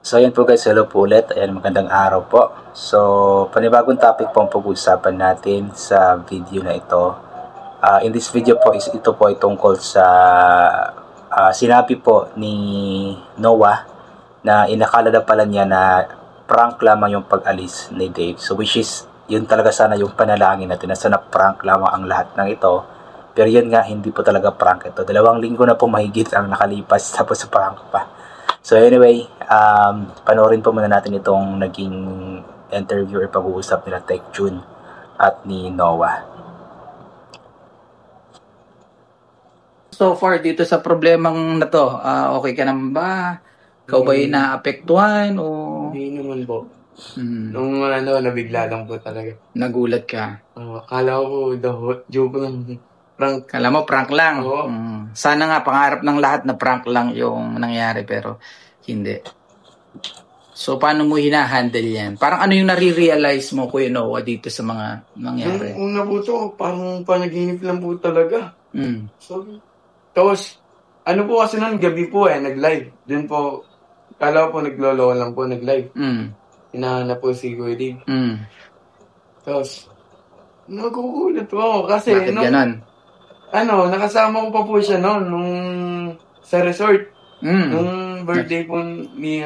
So ayan po guys, hello po ulit. Ayan, magandang araw po. So panibagong topic po ang pag-uusapan natin sa video na ito. In this video po is ito po ay tungkol sa sinabi po ni Noah na inakala na pala niya na prank lamang yung pag-alis ni Dave. So which is yun talaga sana yung panalangin natin na sana prank lamang ang lahat ng ito. Pero yun nga, hindi po talaga prank ito. 2 linggo na po mahigit ang nakalipas tapos sa prank pa. So anyway, panoorin po muna natin itong naging interview or pag-uusap nila Tech Jun at ni Noah. So far dito sa problemang na to, okay ka naman ba? Ikaw ba yung naapektuhan o? Hindi naman po. Nung nabigla lang po talaga. Nagulat ka? Akala ko joke lang. Prank. Kala mo prank lang? Oo. Sana nga pangarap ng lahat na prank lang yung nangyari pero hindi. So paano mo hinahandle yan? Parang ano yung nare-realize mo, Kuya Noah, dito sa mga nangyari? Nung una po to, parang panaginip lang po talaga. So, tapos, ano po kasi nun, gabi po nag-live. Dun po, kala ko po naglolo lang po, nag-live. Hinahanap po si Kuya Dave. Tapos, nagugulat po ako kasi bakit ganon? Nakasama ko pa po siya noon nung sa resort. Nung birthday po ni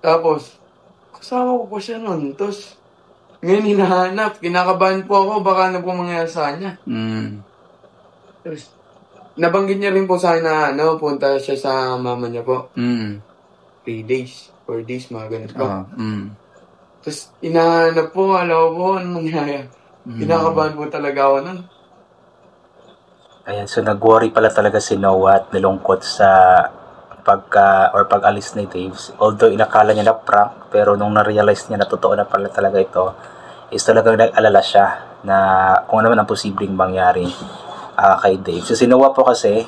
Tapos, kasama ko po siya noon. Tapos, ngayon hinahanap. Kinakabahan po ako, baka na po mangyari sa kanya. Tapos, nabanggit niya rin po sa akin na punta siya sa mama niya po. 3 days, 4 days, mga ganun po. Tapos, hinahanap po, alam po, anong nangyari. Kinakabahan po talaga ako nun. Ayan, so nag-worry pala talaga si Noah at nilungkot sa pag-alis ni Dave. Although inakala niya na prank, pero nung na-realize niya na totoo na pala talaga ito, is talagang nag-alala siya na kung ano man ang posibleng mangyari kay Dave. So si Noah po kasi,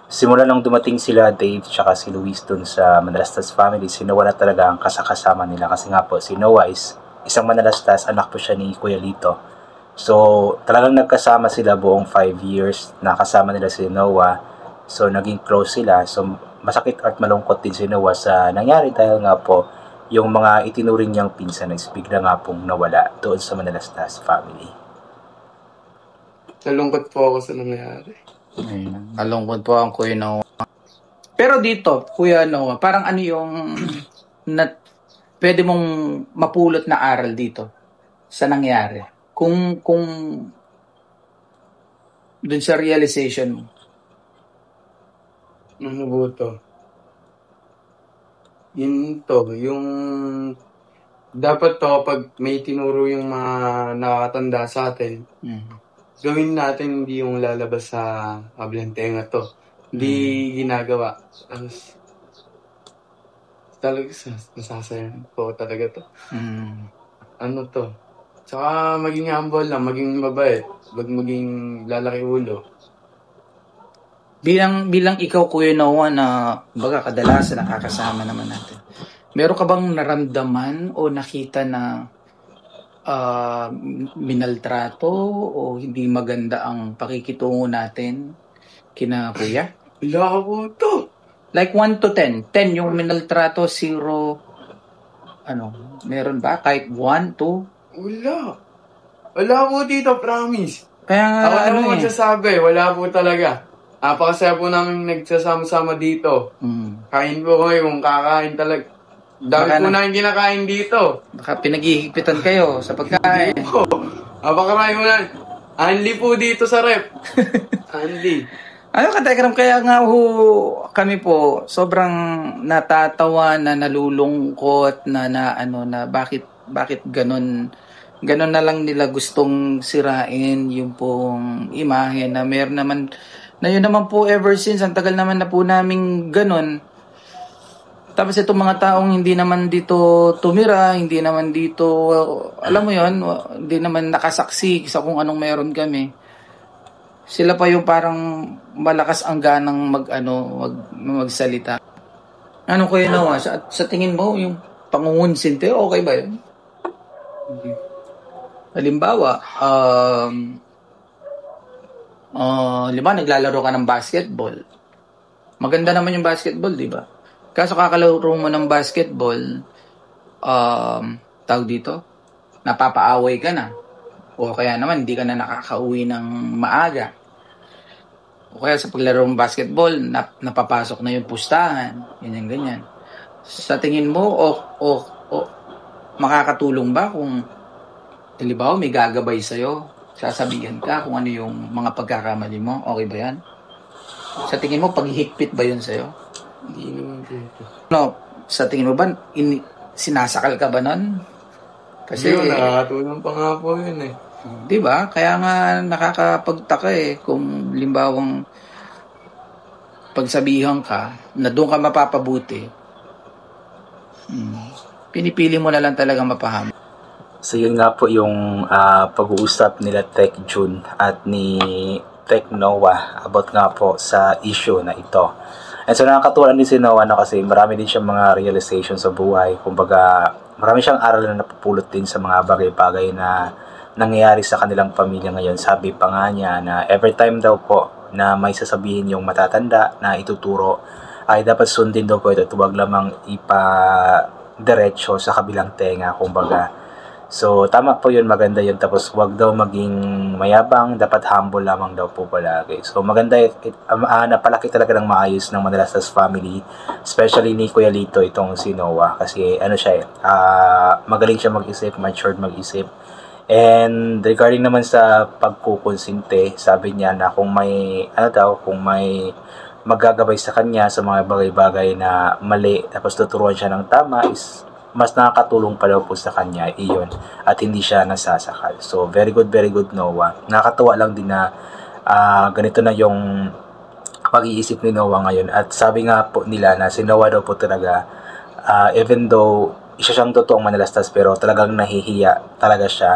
simula nung dumating sila Dave tsaka si Luis dun sa Manalastas family, si Noah na talaga ang kasama nila. Kasi nga po, si Noah is isang Manalastas, anak po siya ni Kuya Lito. So, talagang nagkasama sila buong 5 years na kasama nila si Noah. So, naging close sila. So, masakit at malungkot din si Noah sa nangyari dahil nga po, yung mga itinuring niyang pinsan is bigla nga pong nawala doon sa Manalastas family. Nalungkot po ako sa nangyari. Nalungkot po ang Kuya Noah. Pero dito, Kuya Noah, parang ano yung pwede mong mapulot na aral dito sa nangyari? Kung dun sa realization mo. Ano po to? Yung dapat to, pag may tinuro yung mga nakakatanda sa atin, gawin natin hindi yung lalabas sa kablantenga to. Hindi ginagawa. Tapos, talaga nasasayan po talaga to. Ano to? Tsaka maging humble lang, maging mabait, wag maging lalaki ulo. Bilang ikaw, Kuya Noah, na baga kadalasan nakakasama naman natin. Meron ka bang naramdaman o nakita na minaltrato o hindi maganda ang pakikitungo natin kina Kuya? Wala po to. Like 1 to 10. 10 yung minaltrato, 0 meron ba? Kahit 1, 2? Wala po dito, promise. Kaya nga, ako naman magsasabi, wala po talaga. Napakasaya po namin nagsasama-sama dito. Kain po kayo kung kakain talaga. Dami po namin kinakain dito. Baka pinag-ihigpitan kayo sa pagkain. Hindi po. Napakarami mo na. Anli po dito sa rep. Anli. Katekram, kaya nga kami po sobrang natatawa na nalulungkot na bakit ganon na lang nila gustong sirain yung pong imahe na meron naman na yun naman po ever since ang tagal naman na po naming ganon. Tapos itong mga taong hindi naman dito tumira, hindi naman dito alam mo yun, hindi naman nakasaksi sa kung anong meron kami. Sila pa yung parang malakas ang ganang magsalita. Ano Kuya Noah, sa tingin mo yung pangungunsinte, okay ba yun? Halimbawa, naglalaro ka ng basketball. Maganda naman yung basketball, di ba? Kaso kakalaro mo ng basketball, tawag dito, napapaaway ka na. O kaya naman, hindi ka na nakakauwi ng maaga. O kaya sa paglaro ng basketball, napapasok na yung pustahan. Ganyan. Sa tingin mo, makakatulong ba kung halimbawa may gagabay sa'yo, sasabihan ka kung ano yung mga pagkakamali mo? Okay ba yan? Sa tingin mo, paghihigpit ba yun sa'yo? Hindi naman dito. No, sa tingin mo ba, sinasakal ka ba nun? Kasi, Hindi, nakakatulong pa nga po yun eh. di ba? Kaya nga nakakapagtaka kung limbawang pagsabihan ka na doon ka mapapabuti, pinipili mo na lang talaga mapaham. So yun nga po yung pag-uusap nila Tech June at ni Tech Noah about nga po sa issue na ito. And so nakakatuwa din si Noah na kasi marami din siyang mga realization sa buhay. Kumbaga marami siyang aral na napupulot din sa mga bagay-bagay na nangyayari sa kanilang pamilya ngayon. Sabi pa nga niya na every time daw po na may sasabihin yung matatanda na ituturo ay dapat sundin daw po ito at huwag lamang ipa-diretso sa kabilang tenga, kumbaga. So tama po yun, maganda yun. Tapos huwag daw maging mayabang, dapat humble lamang daw po palagi. So maganda, napalaki talaga ng maayos ng Manalastas family, especially ni Kuya Lito itong si Noah, kasi ano siya magaling siya mag-isip, matured mag-isip. And regarding naman sa pagkukonsinte, sabi niya na kung may kung may maggagabay sa kanya sa mga bagay-bagay na mali, tapos tuturuan siya ng tama, is mas nakakatulong pa daw po sa kanya iyon at hindi siya nasasakal. So very good Noah. Nakakatuwa lang din na ganito na yung pag-iisip ni Noah ngayon. At sabi nga po nila na si Noah daw po talaga, even though isa siyang totoong Manalastas, pero talagang nahihiya talaga siya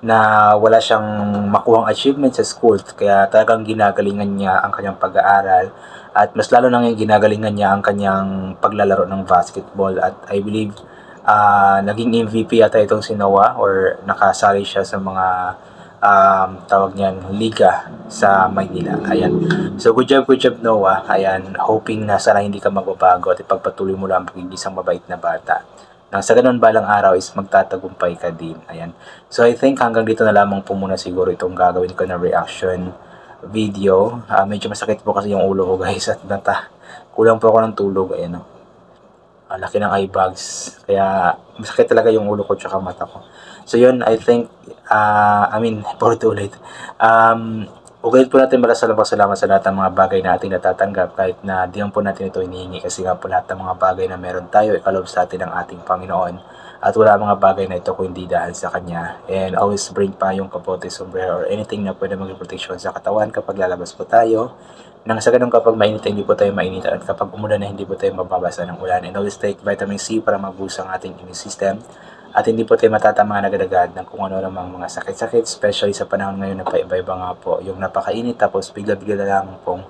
na wala siyang makuhang achievement sa school, kaya talagang ginagalingan niya ang kanyang pag-aaral, at mas lalo nang ginagalingan niya ang kanyang paglalaro ng basketball. At I believe naging MVP yata itong si Noah, or nakasali siya sa mga tawag niyan liga sa Maynila. Ayan. So good job Noah. Ayan, hoping na sana hindi ka magbabago at ipagpatuloy mo lang ang pagiging isang mabait na bata. Nang sa ganun balang araw is magtatagumpay ka din. Ayan. So I think hanggang dito na lamang po muna siguro itong gagawin ko na reaction video. Medyo masakit po kasi yung ulo ko, guys, at kulang po ako ng tulog. Ayan, laki ng eye bags. Kaya masakit talaga yung ulo ko tsaka mata ko. So yun, I think ulit. Ugalit po natin maraming salamat sa lahat ng mga bagay na ating natatanggap, kahit na di po natin ito hinihingi, kasi nga po lahat ng mga bagay na meron tayo ikalob sa atin ng ating Panginoon, at wala mga bagay na ito kung hindi dahil sa Kanya. And always bring pa yung kapote, sombrero, or anything na pwede maging protection sa katawan kapag lalabas po tayo. Nang sa ganun, kapag mainit hindi po tayo mainitan, at kapag umulan na hindi po tayo mababasa ng ulan. And always take vitamin C para mag-boost ang ating immune system, at hindi po tayo matatama na agad-agad ng kung ano namang mga sakit-sakit, especially sa panahon ngayon na paiba-iba nga po yung napakainit, tapos bigla-bigla na lang pong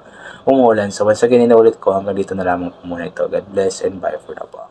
umuulan. So once again, inuulit ko, hanggang dito na lamang po muna ito. God bless and bye for now po.